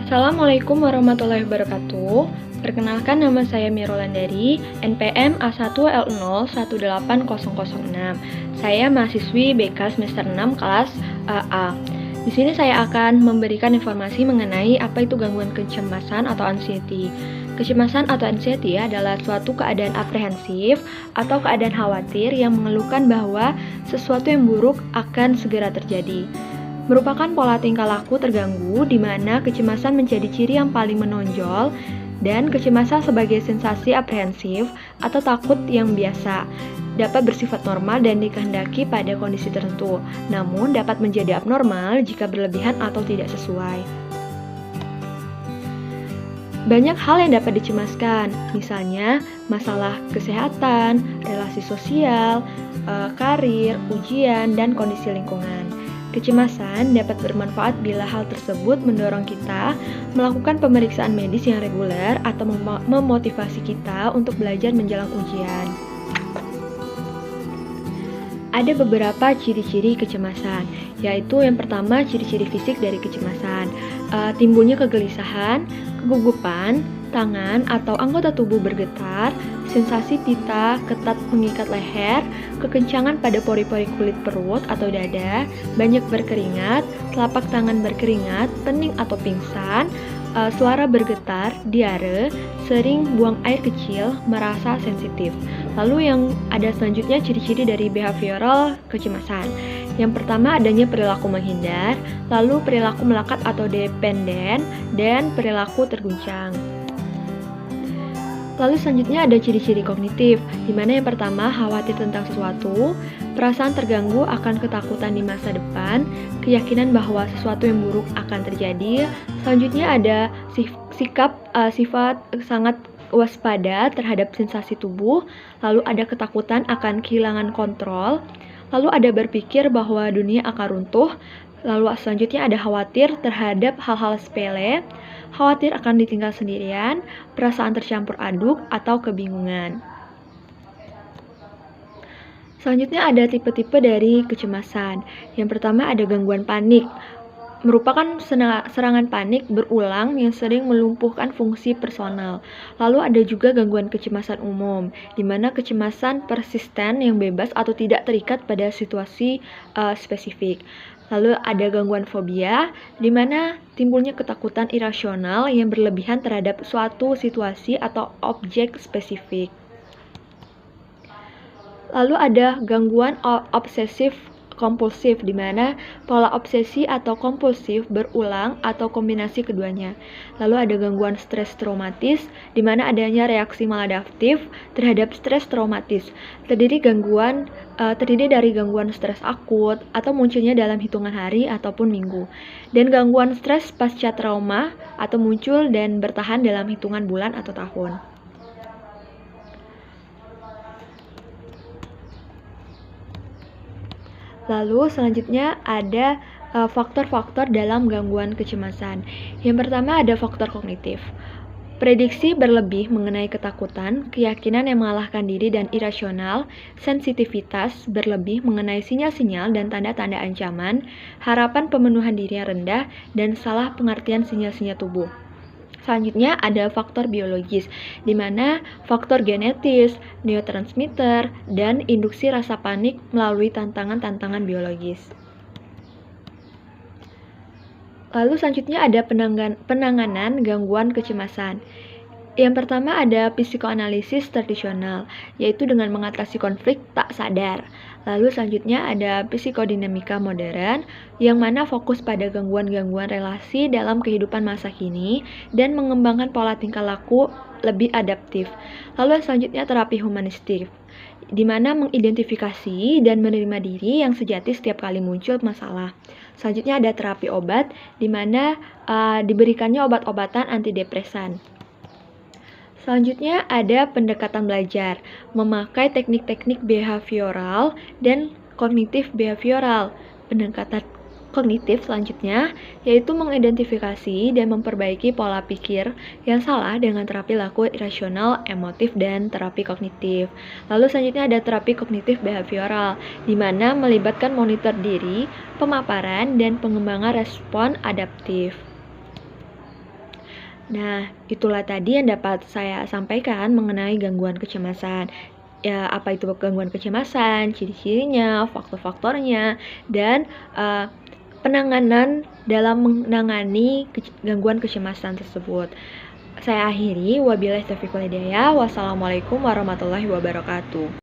Assalamualaikum warahmatullahi wabarakatuh. Perkenalkan, nama saya Mirolandari, NPM A1L018006. Saya mahasiswi BK semester 6 kelas AA. Di sini saya akan memberikan informasi mengenai apa itu gangguan kecemasan atau anxiety. Kecemasan atau anxiety adalah suatu keadaan aprehensif atau keadaan khawatir yang mengeluhkan bahwa sesuatu yang buruk akan segera terjadi. Merupakan pola tingkah laku terganggu di mana kecemasan menjadi ciri yang paling menonjol, dan kecemasan sebagai sensasi aprehensif atau takut yang biasa dapat bersifat normal dan dikehendaki pada kondisi tertentu, namun dapat menjadi abnormal jika berlebihan atau tidak sesuai. Banyak hal yang dapat dicemaskan, misalnya masalah kesehatan, relasi sosial, karir, ujian, dan kondisi lingkungan. Kecemasan dapat bermanfaat bila hal tersebut mendorong kita melakukan pemeriksaan medis yang reguler atau memotivasi kita untuk belajar menjelang ujian. Ada beberapa ciri-ciri kecemasan, yaitu yang pertama ciri-ciri fisik dari kecemasan, timbulnya kegelisahan, kegugupan, tangan atau anggota tubuh bergetar, sensasi pita ketat mengikat leher, kekencangan pada pori-pori kulit perut atau dada, banyak berkeringat, telapak tangan berkeringat, pening atau pingsan, suara bergetar, diare, sering buang air kecil, merasa sensitif. Lalu yang ada selanjutnya ciri-ciri dari behavioral kecemasan. Yang pertama adanya perilaku menghindar, lalu perilaku melekat atau dependen, dan perilaku terguncang. Lalu selanjutnya ada ciri-ciri kognitif, di mana yang pertama khawatir tentang sesuatu, perasaan terganggu akan ketakutan di masa depan, keyakinan bahwa sesuatu yang buruk akan terjadi. Selanjutnya ada sifat sangat waspada terhadap sensasi tubuh, lalu ada ketakutan akan kehilangan kontrol, lalu ada berpikir bahwa dunia akan runtuh, lalu selanjutnya ada khawatir terhadap hal-hal sepele, khawatir akan ditinggal sendirian, perasaan tercampur aduk, atau kebingungan. Selanjutnya ada tipe-tipe dari kecemasan. Yang pertama ada gangguan panik. Merupakan serangan panik berulang yang sering melumpuhkan fungsi personal. Lalu ada juga gangguan kecemasan umum, di mana kecemasan persisten yang bebas atau tidak terikat pada situasi spesifik. Lalu ada gangguan fobia, di mana timbulnya ketakutan irasional yang berlebihan terhadap suatu situasi atau objek spesifik. Lalu ada gangguan obsesif kompulsif, di mana pola obsesi atau kompulsif berulang atau kombinasi keduanya. Lalu ada gangguan stres traumatis, di mana adanya reaksi maladaptif terhadap stres traumatis. Terdiri dari gangguan stres akut atau munculnya dalam hitungan hari ataupun minggu, dan gangguan stres pasca trauma atau muncul dan bertahan dalam hitungan bulan atau tahun. Lalu selanjutnya ada faktor-faktor dalam gangguan kecemasan. Yang pertama ada faktor kognitif. Prediksi berlebih mengenai ketakutan, keyakinan yang mengalahkan diri dan irasional, sensitivitas berlebih mengenai sinyal-sinyal dan tanda-tanda ancaman, harapan pemenuhan diri yang rendah, dan salah pengertian sinyal-sinyal tubuh. Selanjutnya ada faktor biologis, di mana faktor genetis, neurotransmitter, dan induksi rasa panik melalui tantangan-tantangan biologis. Lalu selanjutnya ada penanganan gangguan kecemasan. Yang pertama ada psikoanalisis tradisional, yaitu dengan mengatasi konflik tak sadar. Lalu selanjutnya ada psikodinamika modern, yang mana fokus pada gangguan-gangguan relasi dalam kehidupan masa kini dan mengembangkan pola tingkah laku lebih adaptif. Lalu selanjutnya terapi humanistik, di mana mengidentifikasi dan menerima diri yang sejati setiap kali muncul masalah. Selanjutnya ada terapi obat, di mana diberikannya obat-obatan antidepresan. Selanjutnya ada pendekatan belajar, memakai teknik-teknik behavioral dan kognitif behavioral. Pendekatan kognitif selanjutnya yaitu mengidentifikasi dan memperbaiki pola pikir yang salah dengan terapi laku irasional, emotif, dan terapi kognitif. Lalu selanjutnya ada terapi kognitif behavioral, di mana melibatkan monitor diri, pemaparan, dan pengembangan respon adaptif. Nah, itulah tadi yang dapat saya sampaikan mengenai gangguan kecemasan. Ya, apa itu gangguan kecemasan, ciri-cirinya, faktor-faktornya, dan penanganan dalam menangani gangguan kecemasan tersebut. Saya akhiri, wabillahi taufiq wal hidayah. Wassalamualaikum warahmatullahi wabarakatuh.